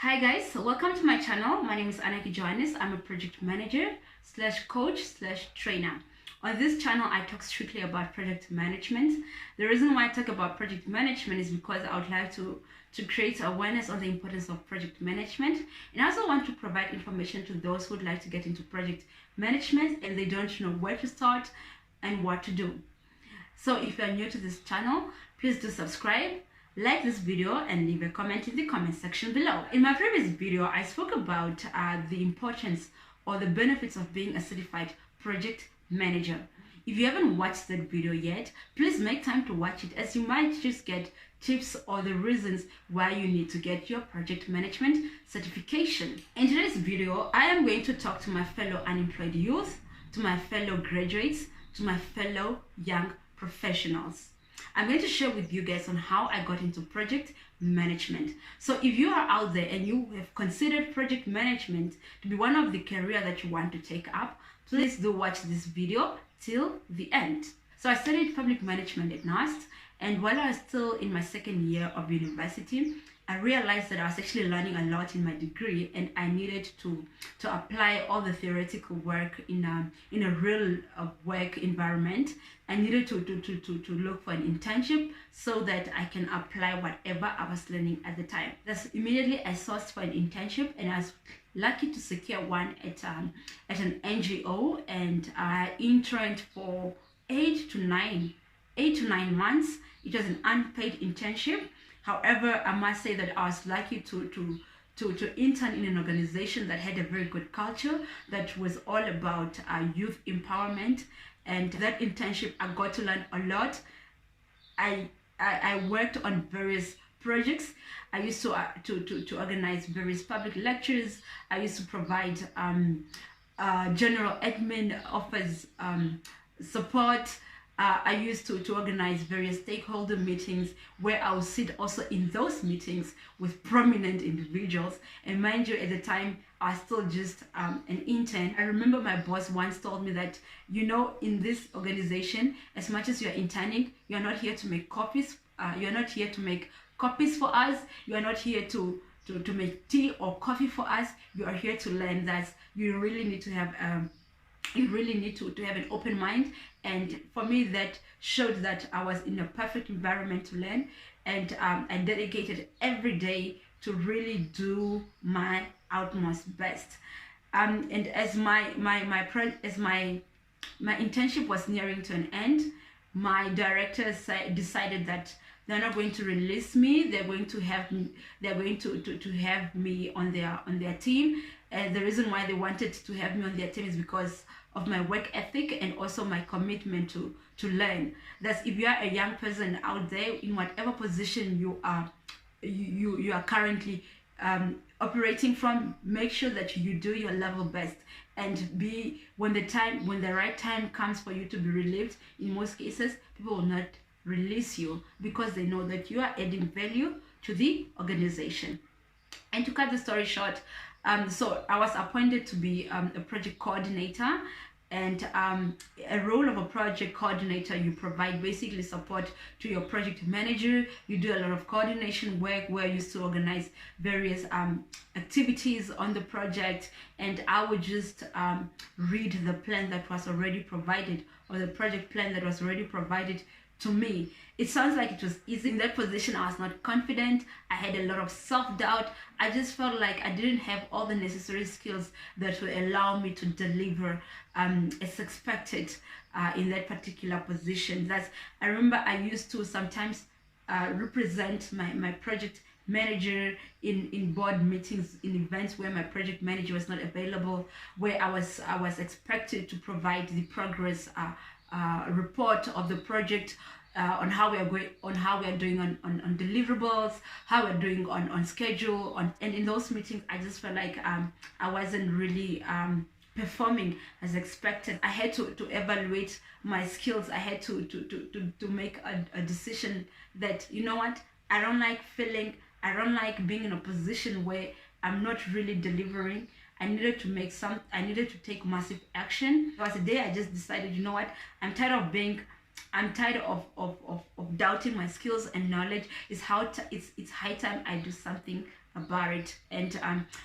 Hi guys, welcome to my channel. My name is Anaki Johannes. I'm a project manager slash coach slash trainer. On this channel, I talk strictly about project management. The reason why I talk about project management is because I would like to create awareness on the importance of project management, and I also want to provide information to those who would like to get into project management and they don't know where to start and what to do. So if you are new to this channel, please do subscribe, like this video, and leave a comment in the comment section below. In my previous video, I spoke about the importance or the benefits of being a certified project manager. If you haven't watched that video yet, please make time to watch it, as you might just get tips or the reasons why you need to get your project management certification. In today's video, I am going to talk to my fellow unemployed youth, to my fellow graduates, to my fellow young professionals. I'm going to share with you guys on how I got into project management. So if you are out there and you have considered project management to be one of the career that you want to take up, please do watch this video till the end. So I studied public management at NAST, and while I was still in my second year of university, I realized that I was actually learning a lot in my degree, and I needed to apply all the theoretical work in a real work environment. I needed to look for an internship so that I can apply whatever I was learning at the time. Thus, immediately I sourced for an internship, and I was lucky to secure one at an NGO, and I interned for 8 to 9 months. It was an unpaid internship. However, I must say that I was lucky to intern in an organization that had a very good culture, that was all about youth empowerment. And that internship, I got to learn a lot. I worked on various projects. I used to organize various public lectures. I used to provide general admin office support. I used to organize various stakeholder meetings where I would sit also in those meetings with prominent individuals. And mind you, at the time, I was still just an intern. I remember my boss once told me that, you know, in this organization, as much as you're interning, you're not here to make copies. You're not here to make copies for us. You're not here to make tea or coffee for us. You are here to learn. That you really need to have to have an open mind. And for me, that showed that I was in a perfect environment to learn, and I dedicated every day to really do my utmost best. And as my internship was nearing to an end, my director decided that they're not going to release me. They're going to have me on their team. And the reason why they wanted to have me on their team is because of my work ethic and also my commitment to learn. That's, if you are a young person out there, in whatever position you are currently operating from, make sure that you do your level best, and when the right time comes for you to be relieved, in most cases people will not release you because they know that you are adding value to the organization. And to cut the story short, so I was appointed to be a project coordinator. And a role of a project coordinator, you provide basically support to your project manager. You do a lot of coordination work where you used to organize various activities on the project, and I would just read the plan that was already provided, or the project plan that was already provided to me. It sounds like it was easy. In that position, I was not confident. I had a lot of self-doubt. I just felt like I didn't have all the necessary skills that would allow me to deliver as expected in that particular position. I remember I used to sometimes represent my project manager in board meetings, in events where my project manager was not available, where I was expected to provide the progress report of the project, on how we are doing on deliverables, how we're doing on schedule, and in those meetings I just felt like I wasn't really performing as expected. I had to evaluate my skills. I had to make a decision that, you know what, I don't like being in a position where I'm not really delivering. I needed to take massive action. There was a day I just decided, you know what, I'm tired of being I'm tired of doubting my skills and knowledge. It's high time I do something about it. And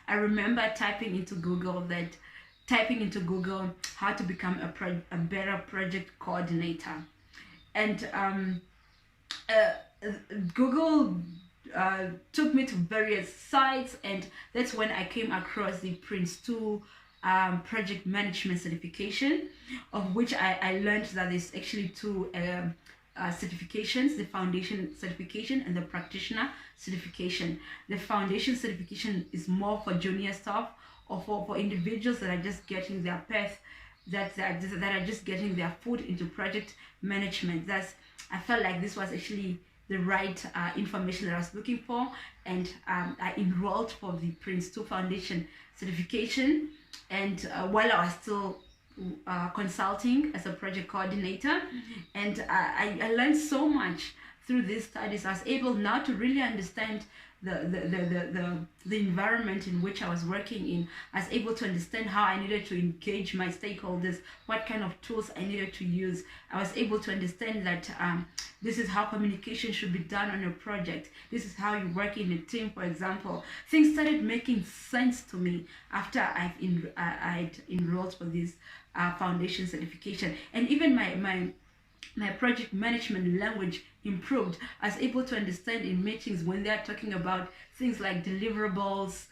I remember typing into Google how to become a better project coordinator. And Google took me to various sites, and that's when I came across the Prince2 project management certification, of which I learned that there's actually two certifications: the foundation certification and the practitioner certification. The foundation certification is more for junior staff, or for individuals that are just getting their path, that are just getting their foot into project management. I felt like this was actually the right information that I was looking for, and I enrolled for the Prince2 Foundation certification. And while I was still consulting as a project coordinator, and I learned so much through these studies. I was able now to really understand the environment in which I was working in. I was able to understand how I needed to engage my stakeholders, what kind of tools I needed to use. I was able to understand that this is how communication should be done on a project. This is how you work in a team, for example. Things started making sense to me after I'd enrolled for this foundation certification. And even my project management language improved. I was able to understand in meetings when they're talking about things like deliverables,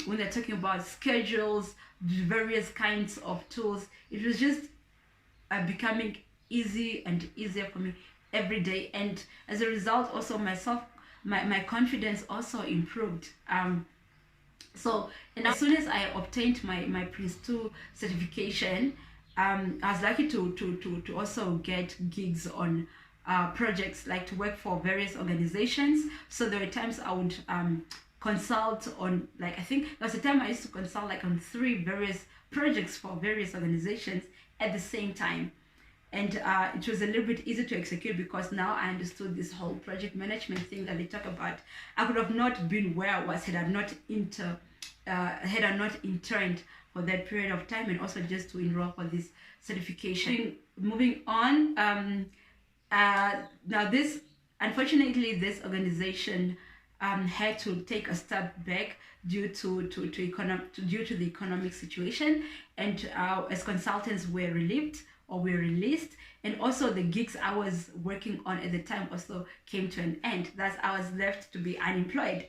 when they're talking about schedules, various kinds of tools. It was just becoming easy and easier for me every day. And as a result, also my confidence also improved. So, and as soon as I obtained my Prince2 certification, I was lucky to also get gigs on projects, like to work for various organizations. So there were times I would consult on, like, I think there was a time I used to consult like on 3 various projects for various organizations at the same time. And it was a little bit easy to execute because now I understood this whole project management thing that they talk about. I could have not been where I was had I not interned for that period of time, and also just to enroll for this certification. Moving on, now this, unfortunately, this organization had to take a step back due to the economic situation, and as consultants were relieved or were released, and also the gigs I was working on at the time also came to an end. Thus, I was left to be unemployed.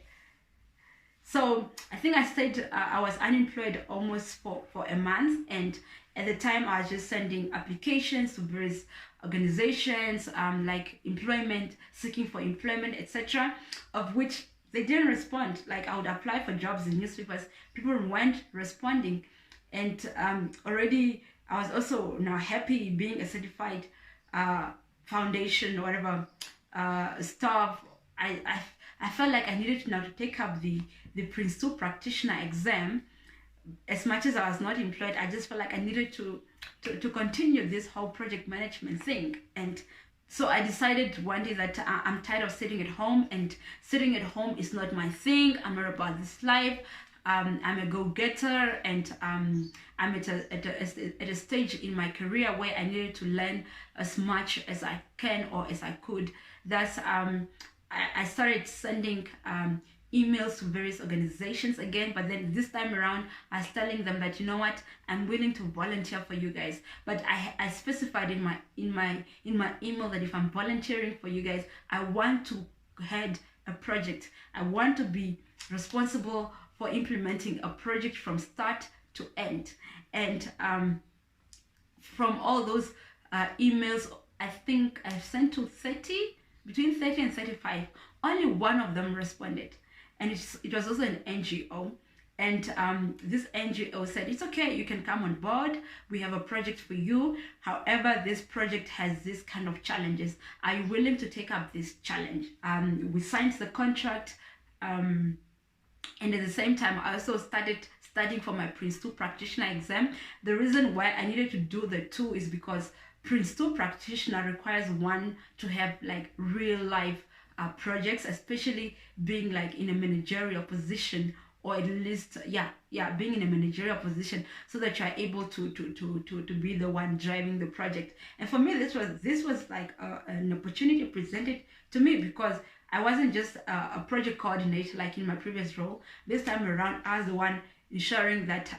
So I think I stayed, I was unemployed almost for a month, and at the time I was just sending applications to various organizations, like employment, seeking for employment, etc., of which they didn't respond. Like, I would apply for jobs in newspapers, people weren't responding. And already I was also now happy being a certified foundation or whatever staff. I felt like I needed now to take up the Prince2 practitioner exam. As much as I was not employed, I just felt like I needed to continue this whole project management thing. And so I decided one day that I'm tired of sitting at home, and sitting at home is not my thing. I'm not about this life. I'm a go-getter, and I'm at a stage in my career where I needed to learn as much as I can or as I could. Thus, I started sending emails to various organizations again, but then this time around I was telling them that, you know what, I'm willing to volunteer for you guys. But I specified in my email that if I'm volunteering for you guys, I want to head a project. I want to be responsible for implementing a project from start to end. And from all those emails, I think I've sent to between 30 and 35, only one of them responded. And it was also an NGO. And this NGO said, it's okay, you can come on board. We have a project for you. However, this project has this kind of challenges. Are you willing to take up this challenge? We signed the contract. And at the same time, I also started studying for my Prince2 practitioner exam. The reason why I needed to do the 2 is because Prince2 practitioner requires one to have like real life projects, especially being like in a managerial position or at least being in a managerial position, so that you are able to be the one driving the project. And for me, this was like an opportunity presented to me, because I wasn't just a project coordinator like in my previous role. This time around, I was the one ensuring that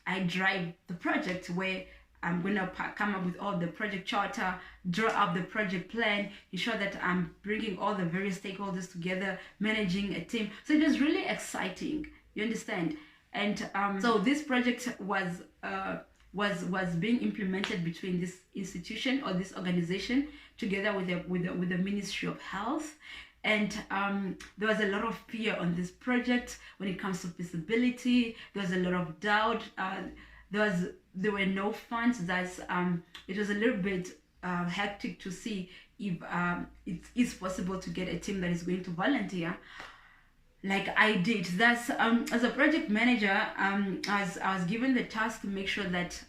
I drive the project, where I'm going to come up with all the project charter, draw up the project plan, ensure that I'm bringing all the various stakeholders together, managing a team. So it was really exciting, you understand? And so this project was being implemented between this institution or this organization together with the Ministry of Health. And there was a lot of fear on this project when it comes to feasibility. There was a lot of doubt. There were no funds. It was a little bit hectic to see if it is possible to get a team that is going to volunteer like I did. That's as a project manager, I was given the task to make sure that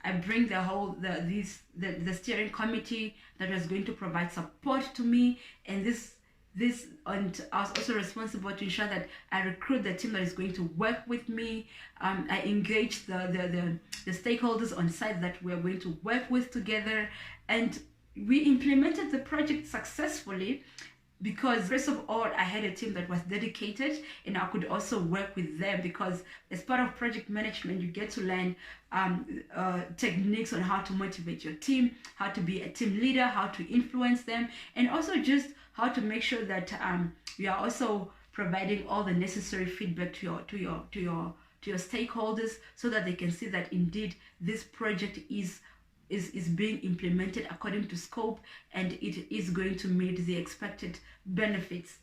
I bring the steering committee that was going to provide support to me, and and I was also responsible to ensure that I recruit the team that is going to work with me. I engage the stakeholders on site that we're going to work with together, and we implemented the project successfully, because first of all, I had a team that was dedicated, and I could also work with them, because as part of project management, you get to learn techniques on how to motivate your team, how to be a team leader, how to influence them, and also just how to make sure that you are also providing all the necessary feedback to your stakeholders, so that they can see that indeed this project is being implemented according to scope, and it is going to meet the expected benefits.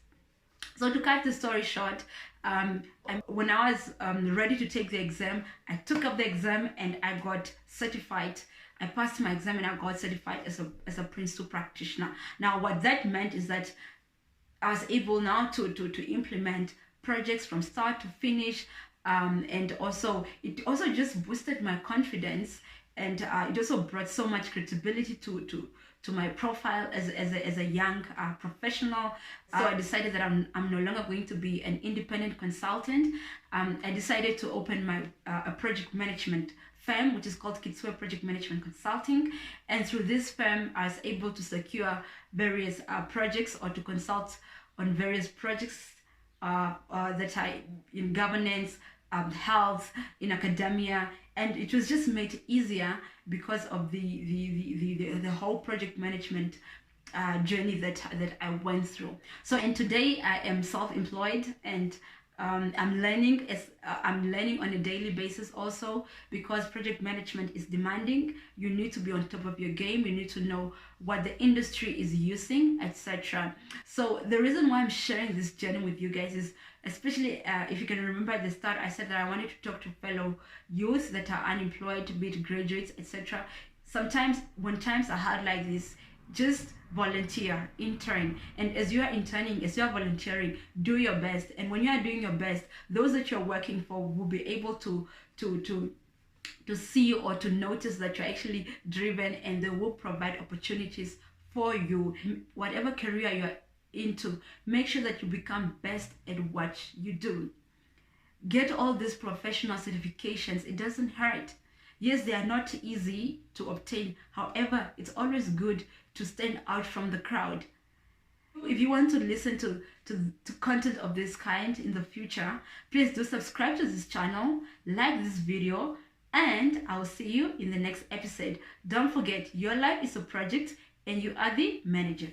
So to cut the story short, when I was ready to take the exam, I took up the exam and I got certified. I passed my exam and I got certified as a Prince2 practitioner. Now, what that meant is that I was able now to implement projects from start to finish, and it also just boosted my confidence, and it also brought so much credibility to my profile as a young professional. So I decided that I'm no longer going to be an independent consultant. I decided to open my a project management firm, which is called Prince2 Project Management Consulting. And through this firm, I was able to secure various projects, or to consult on various projects that are in governance, health, in academia, and it was just made easier because of the whole project management journey that I went through. So, and today I am self-employed, and I'm learning on a daily basis also, because project management is demanding. You need to be on top of your game. You need to know what the industry is using, etc. So the reason why I'm sharing this journey with you guys is, especially if you can remember at the start, I said that I wanted to talk to fellow youth that are unemployed, be it graduates, etc. Sometimes when times are hard like this, just volunteer, intern, and as you are interning, as you are volunteering, do your best. And when you are doing your best, those that you're working for will be able to see or to notice that you're actually driven, and they will provide opportunities for you. Whatever career you're into, make sure that you become best at what you do. Get all these professional certifications. It doesn't hurt. Yes, they are not easy to obtain. However, it's always good to stand out from the crowd. If you want to listen to content of this kind in the future, please do subscribe to this channel, like this video, and I'll see you in the next episode. Don't forget, your life is a project and you are the manager.